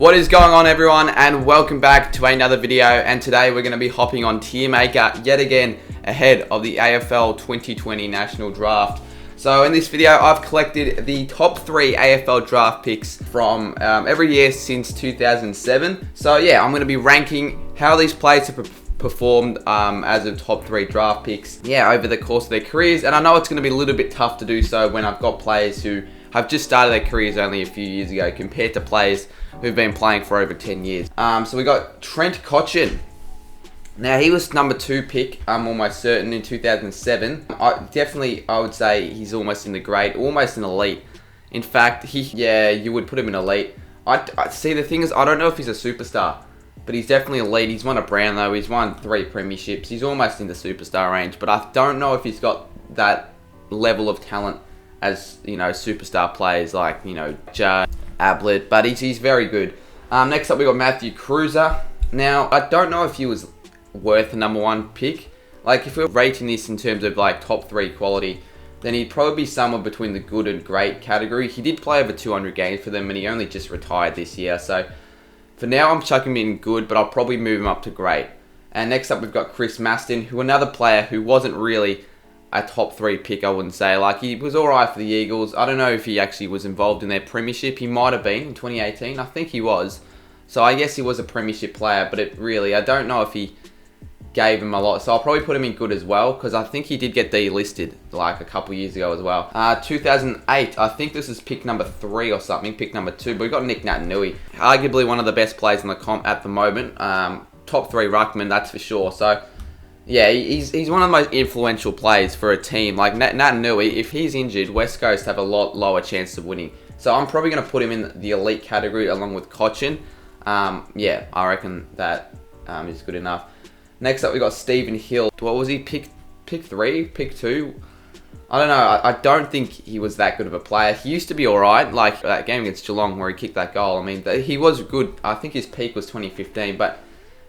What is going on, everyone, and welcome back to another video. And today we're going to be hopping on Tier Maker yet again ahead of the AFL 2020 National Draft. So in this video I've collected the top 3 AFL draft picks from every year since 2007. So yeah, I'm going to be ranking how these players have performed as of top 3 draft picks over the course of their careers. And I know it's going to be a little bit tough to do so when I've got players who have just started their careers only a few years ago compared to players who've been playing for over 10 years. So we got Trent Cotchin. Now, he was number 2 pick, I'm almost certain, in 2007. I would say he's almost in the grade, almost an elite. In fact, you would put him in elite. I see, the thing is, I don't know if he's a superstar, but he's definitely elite. He's won a Brownlow, he's won 3 premierships, he's almost in the superstar range, but I don't know if he's got that level of talent as, superstar players like, Judd, Ablett, but he's very good. Next up, we got Matthew Cruiser. Now, I don't know if he was worth a number 1 pick. Like, if we're rating this in terms of like top 3 quality, then he'd probably be somewhere between the good and great category. He did play over 200 games for them, and he only just retired this year. So for now, I'm chucking him in good, but I'll probably move him up to great. And next up, we've got Chris Maston, who another player who wasn't really a top 3 pick, I wouldn't say. Like, he was alright for the Eagles. I don't know if he actually was involved in their premiership. He might have been in 2018. I think he was. So I guess he was a premiership player, but I don't know if he gave him a lot. So I'll probably put him in good as well, because I think he did get delisted like a couple years ago as well. 2008, I think this is pick number 3 or something, pick number 2. But we got Nick Naitanui, arguably one of the best players in the comp at the moment. Top 3 ruckman, that's for sure. So yeah, he's one of the most influential players for a team. Like Naitanui, if he's injured, West Coast have a lot lower chance of winning. So I'm probably going to put him in the elite category along with Cotchin. I reckon that is good enough. Next up, we got Stephen Hill. What was he? Pick 3? Pick 2? I don't know. I don't think he was that good of a player. He used to be alright, like that game against Geelong where he kicked that goal. I mean, he was good. I think his peak was 2015, but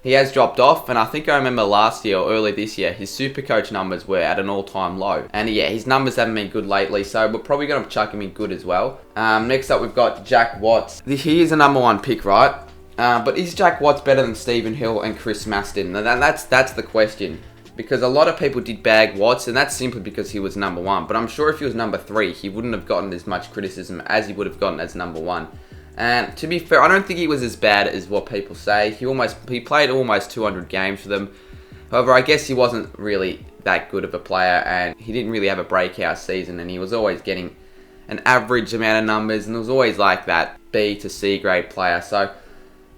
he has dropped off, and I think I remember last year or early this year, his Supercoach numbers were at an all-time low. And yeah, his numbers haven't been good lately, so we're probably going to chuck him in good as well. Next up, we've got Jack Watts. He is a number 1 pick, right? But is Jack Watts better than Stephen Hill and Chris Maston? Now, that's the question. Because a lot of people did bag Watts, and that's simply because he was number 1. But I'm sure if he was number 3, he wouldn't have gotten as much criticism as he would have gotten as number 1. And to be fair, I don't think he was as bad as what people say. He played almost 200 games for them. However, I guess he wasn't really that good of a player, and he didn't really have a breakout season, and he was always getting an average amount of numbers, and it was always like that B to C grade player. So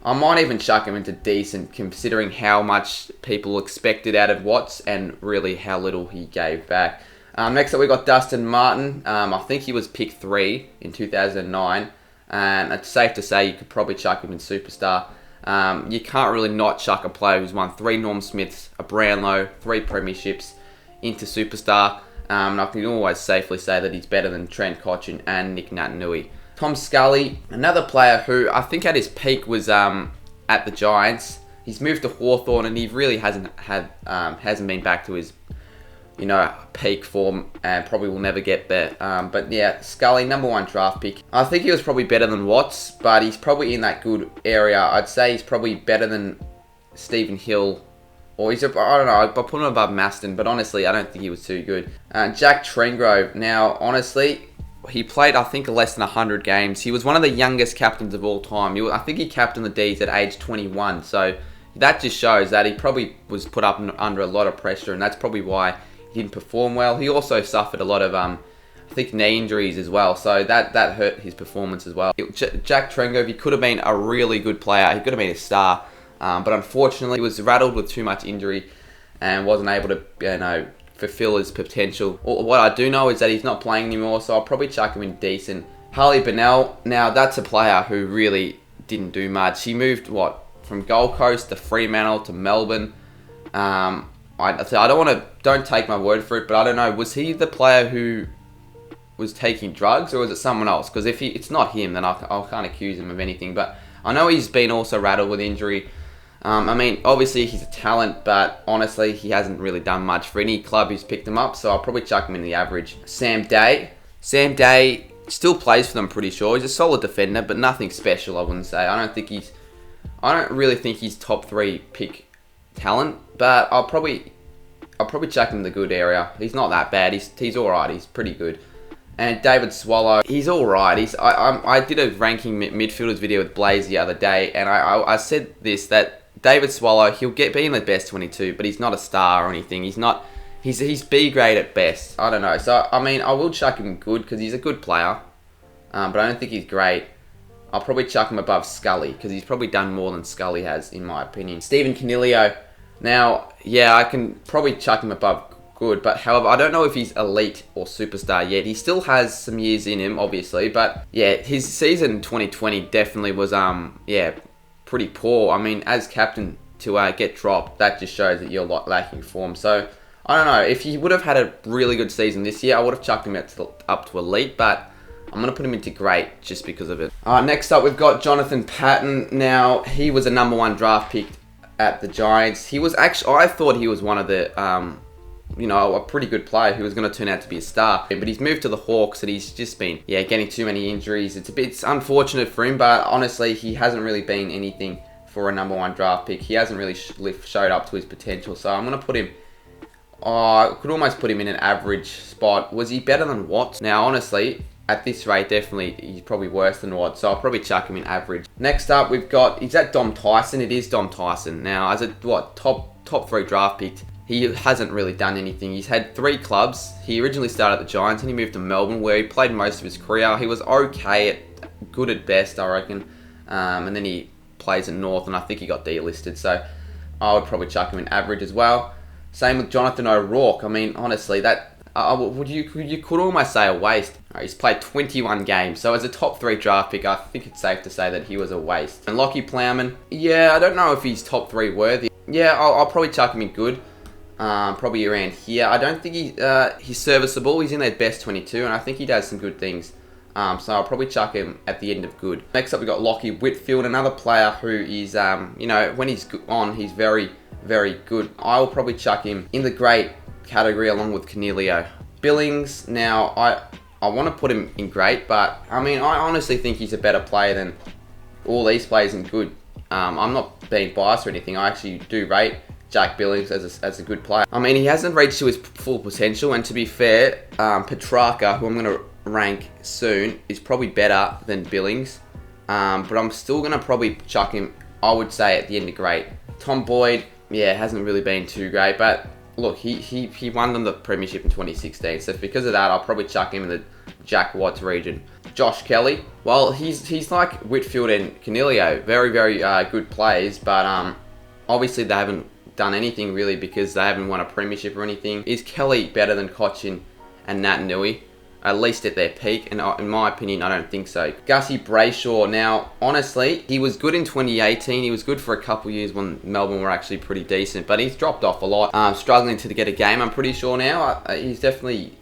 I might even chuck him into decent, considering how much people expected out of Watts and really how little he gave back. Next up, we got Dustin Martin. I think he was pick 3 in 2009. And it's safe to say you could probably chuck him in superstar. You can't really not chuck a player who's won 3 Norm Smiths, a Brownlow, 3 premierships into superstar. And I can always safely say that he's better than Trent Cotchin and Nick Naitanui. Tom Scully, another player who I think at his peak was at the Giants. He's moved to Hawthorn, and he really hasn't been back to his peak form, and probably will never get there. But yeah, Scully, number 1 draft pick. I think he was probably better than Watts, but he's probably in that good area. I'd say he's probably better than Stephen Hill, or I don't know, I'll put him above Maston, but honestly, I don't think he was too good. Jack Trengrove, now honestly, he played, I think, less than 100 games. He was one of the youngest captains of all time. I think he captained the D's at age 21, so that just shows that he probably was put up under a lot of pressure, and that's probably why he didn't perform well. He also suffered a lot of, I think, knee injuries as well, so that hurt his performance as well. Jack Trengrove, he could have been a really good player. He could have been a star, but unfortunately, he was rattled with too much injury and wasn't able to, fulfill his potential. What I do know is that he's not playing anymore, so I'll probably chuck him in decent. Harley Bennell, now that's a player who really didn't do much. He moved, from Gold Coast to Fremantle to Melbourne. Don't take my word for it, but I don't know, was he the player who was taking drugs, or was it someone else? Because if it's not him, then I can't accuse him of anything. But I know he's been also rattled with injury. I mean, obviously he's a talent, but honestly, he hasn't really done much for any club who's picked him up, so I'll probably chuck him in the average. Sam Day, Still plays for them, pretty sure. He's a solid defender, but nothing special, I wouldn't say. I don't really think he's top 3 pick talent, but I'll probably chuck him in the good area. He's not that bad. He's all right. He's pretty good. And David Swallow, he's all right. I did a ranking midfielders video with Blaze the other day, and I said this, that David Swallow, he'll be in the best 22, but he's not a star or anything. He's B grade at best. I don't know. So I mean, I will chuck him good because he's a good player, but I don't think he's great. I'll probably chuck him above Scully because he's probably done more than Scully has, in my opinion. Stephen Canelio. Now, yeah, I can probably chuck him above good, but however, I don't know if he's elite or superstar yet. He still has some years in him, obviously, but yeah, his season 2020 definitely was, pretty poor. I mean, as captain to get dropped, that just shows that you're lacking form. So, I don't know. If he would have had a really good season this year, I would have chucked him up to elite, but I'm going to put him into great just because of it. Next up, we've got Jonathan Patton. Now, he was a number 1 draft pick at the Giants. He was actually, I thought he was one of the, a pretty good player who was going to turn out to be a star. But he's moved to the Hawks and he's just been, getting too many injuries. It's unfortunate for him, but honestly, he hasn't really been anything for a number 1 draft pick. He hasn't really showed up to his potential. So I'm going to put him, I could almost put him in an average spot. Was he better than Watts? Now, honestly, at this rate, definitely, he's probably worse than Watts, so I'll probably chuck him in average. Next up, is that Dom Tyson? It is Dom Tyson. Now, as a, top 3 draft pick, he hasn't really done anything. He's had 3 clubs. He originally started at the Giants, and he moved to Melbourne, where he played most of his career. He was good at best, I reckon. And then he plays at North, and I think he got delisted, so I would probably chuck him in average as well. Same with Jonathan O'Rourke. I mean, honestly, that... you could almost say a waste. He's played 21 games, so as a top 3 draft pick, I think it's safe to say that he was a waste. And Lockie Plowman, I don't know if he's top 3 worthy. I'll probably chuck him in good, probably around here. I don't think he's serviceable. He's in their best 22, and I think he does some good things. So I'll probably chuck him at the end of good. Next up, we've got Lockie Whitfield, another player who is, when he's on, he's very, very good. I will probably chuck him in the great category along with Canelio. Billings, now I want to put him in great, but I mean, I honestly think he's a better player than all these players in good. I'm not being biased or anything. I actually do rate Jack Billings as a good player. I mean, he hasn't reached to his full potential, and to be fair, Petrarca, who I'm going to rank soon, is probably better than Billings, but I'm still going to probably chuck him, I would say, at the end of great. Tom Boyd, hasn't really been too great, but look, he won them the premiership in 2016, so because of that, I'll probably chuck him in the Jack Watts region. Josh Kelly, well, he's like Whitfield and Canelio, very, very good players, but obviously they haven't done anything really because they haven't won a premiership or anything. Is Kelly better than Cochin and Nat Nui? At least at their peak, and in my opinion, I don't think so. Gussie Brayshaw, now, honestly, he was good in 2018. He was good for a couple years when Melbourne were actually pretty decent, but he's dropped off a lot. Struggling to get a game, I'm pretty sure now. He's definitely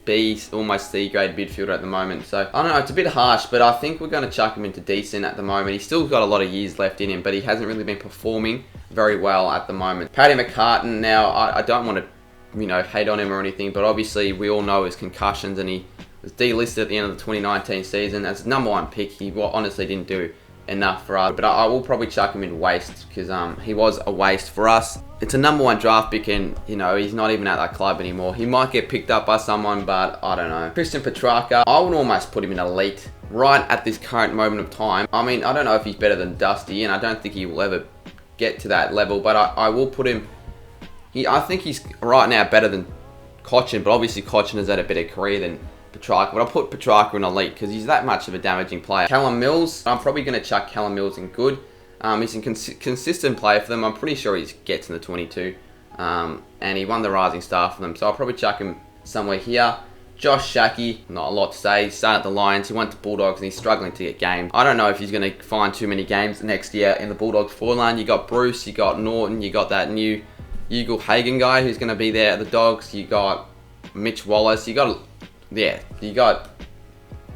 almost C grade midfielder at the moment. So, I don't know, it's a bit harsh, but I think we're going to chuck him into decent at the moment. He's still got a lot of years left in him, but he hasn't really been performing very well at the moment. Paddy McCartan, now, I don't want to, hate on him or anything, but obviously we all know his concussions, and he was delisted at the end of the 2019 season. As number 1 pick, he honestly didn't do enough for us. But I will probably chuck him in waste because he was a waste for us. It's a number 1 draft pick, and he's not even at that club anymore. He might get picked up by someone, but I don't know. Christian Petrarca, I would almost put him in elite right at this current moment of time. I mean, I don't know if he's better than Dusty, and I don't think he will ever get to that level, but I will put him... I think he's right now better than Cochin, but obviously Cochin has had a better career than Petrarca, but I'll put Petrarca in elite because he's that much of a damaging player. Callum Mills, I'm probably going to chuck Callum Mills in good. He's a consistent player for them. I'm pretty sure he gets in the 22. And he won the Rising Star for them, so I'll probably chuck him somewhere here. Josh Shackey, not a lot to say. He started at the Lions, he went to Bulldogs, and he's struggling to get games. I don't know if he's going to find too many games next year in the Bulldogs forline. You got Bruce, you got Norton, you got that new Ugle Hagen guy who's going to be there at the Dogs. You got Mitch Wallace, you got a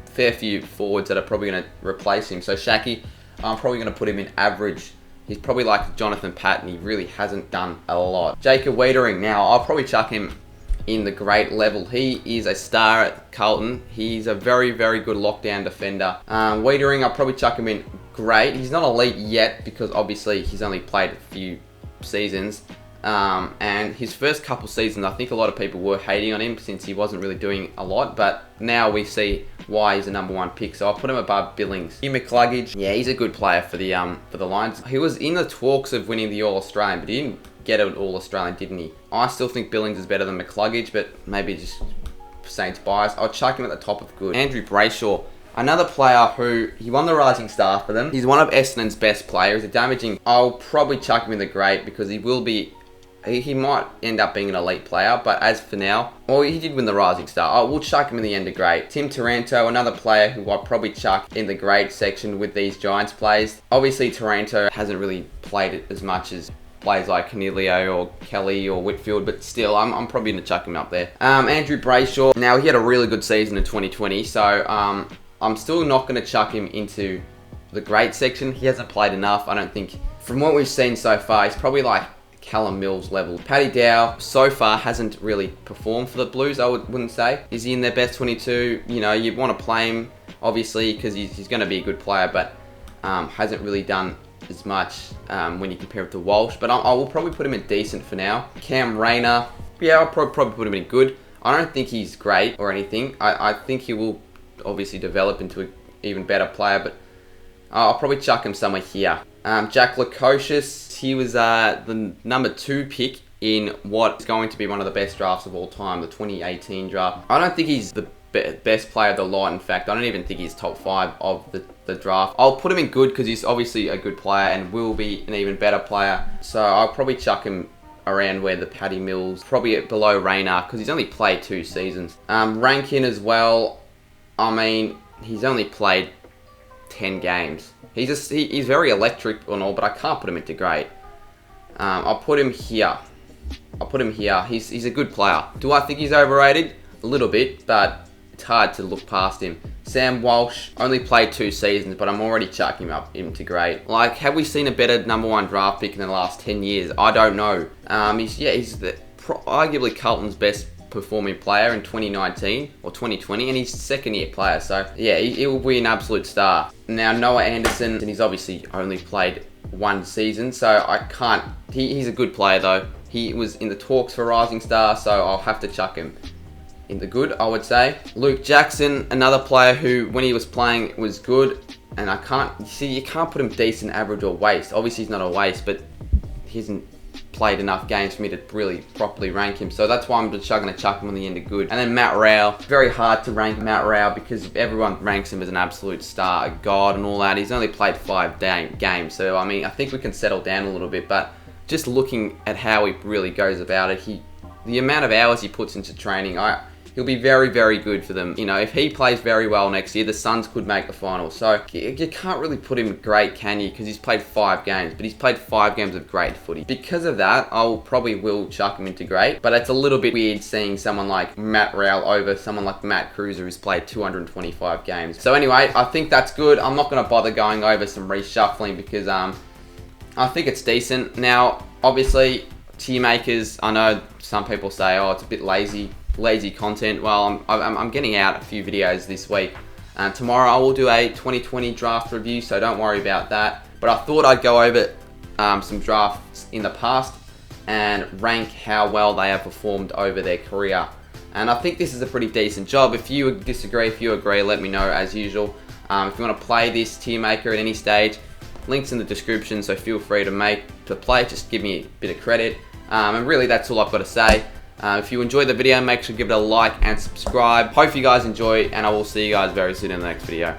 fair few forwards that are probably going to replace him. So Shackey, I'm probably going to put him in average. He's probably like Jonathan Patton. He really hasn't done a lot. Jacob Wiedering, now I'll probably chuck him in the great level. He is a star at Carlton. He's a very, very good lockdown defender. Wiedering, I'll probably chuck him in great. He's not elite yet because obviously he's only played a few seasons. And his first couple seasons, I think a lot of people were hating on him since he wasn't really doing a lot, but now we see why he's a #1 pick, so I'll put him above Billings. Hugh McCluggage, yeah, he's a good player for the Lions. He was in the talks of winning the All-Australian, but he didn't get an All-Australian, didn't he? I still think Billings is better than McCluggage, but maybe just Saints bias. I'll chuck him at the top of good. Andrew Brayshaw, another player who, he won the Rising Star for them. He's one of Essendon's best players. He's a damaging, I'll probably chuck him in the great because he will be, he might end up being an elite player, but as for now, well, he did win the Rising Star. We'll chuck him in the end of great. Tim Taranto, another player who I'll probably chuck in the great section with these Giants players. Obviously, Taranto hasn't really played it as much as players like Canelio or Kelly or Whitfield, but still, I'm probably going to chuck him up there. Andrew Brayshaw, now he had a really good season in 2020, so I'm still not going to chuck him into the great section. He hasn't played enough, I don't think. From what we've seen so far, he's probably like Callum Mills level. Paddy Dow so far hasn't really performed for the Blues, I wouldn't say. Is he in their best 22? You know, you want to play him, obviously, because he's going to be a good player, but hasn't really done as much when you compare it to Walsh. But I will probably put him in decent for now. Cam Rayner, yeah, I'll probably put him in good. I don't think he's great or anything. I think he will obviously develop into an even better player, but I'll probably chuck him somewhere here. Jack Lukosius, he was the #2 pick in what is going to be one of the best drafts of all time, the 2018 draft. I don't think he's the best player of the lot. In fact, I don't even think he's top 5 of the draft. I'll put him in good because he's obviously a good player and will be an even better player. So I'll probably chuck him around where the Paddy Mills, probably below Rayner because he's only played 2 seasons. Rankin as well, I mean, he's only played 10 games. He's very electric and all, but I can't put him into great. I'll put him here. He's a good player. Do I think he's overrated? A little bit, but it's hard to look past him. Sam Walsh only played 2 seasons, but I'm already chucking him up into great. Like, have we seen a better #1 draft pick in the last 10 years? I don't know. He's arguably Carlton's best performing player in 2019 or 2020, and he's second-year player, so yeah, he will be an absolute star. Now Noah Anderson, and he's obviously only played 1 season, so I can't. He's a good player though. He was in the talks for Rising Star, so I'll have to chuck him in the good, I would say. Luke Jackson, another player who, when he was playing, was good, and you can't put him decent, average, or waste. Obviously, he's not a waste, but he hasn't played enough games for me to really properly rank him. So that's why I'm just going to chuck him on the end of good. And then Matt Rowell. Very hard to rank Matt Rowell because everyone ranks him as an absolute star, a god and all that. He's only played 5 games. So, I mean, I think we can settle down a little bit. But just looking at how he really goes about it, the amount of hours he puts into training, he'll be very, very good for them. You know, if he plays very well next year, the Suns could make the finals. So you can't really put him great, can you? Because he's played 5 games, but he's played 5 games of great footy. Because of that, probably will chuck him into great, but it's a little bit weird seeing someone like Matt Rowell over someone like Matt Cruiser who's played 225 games. So anyway, I think that's good. I'm not going to bother going over some reshuffling because I think it's decent. Now, obviously, tier makers, I know some people say, oh, it's a bit lazy content. Well, I'm getting out a few videos this week. Tomorrow I will do a 2020 draft review, so don't worry about that. But I thought I'd go over some drafts in the past and rank how well they have performed over their career. And I think this is a pretty decent job. If you disagree, if you agree, let me know as usual. If you want to play this tier maker at any stage, links in the description, so feel free to play. Just give me a bit of credit. And really, that's all I've got to say. If you enjoyed the video, make sure to give it a like and subscribe. Hope you guys enjoy, and I will see you guys very soon in the next video.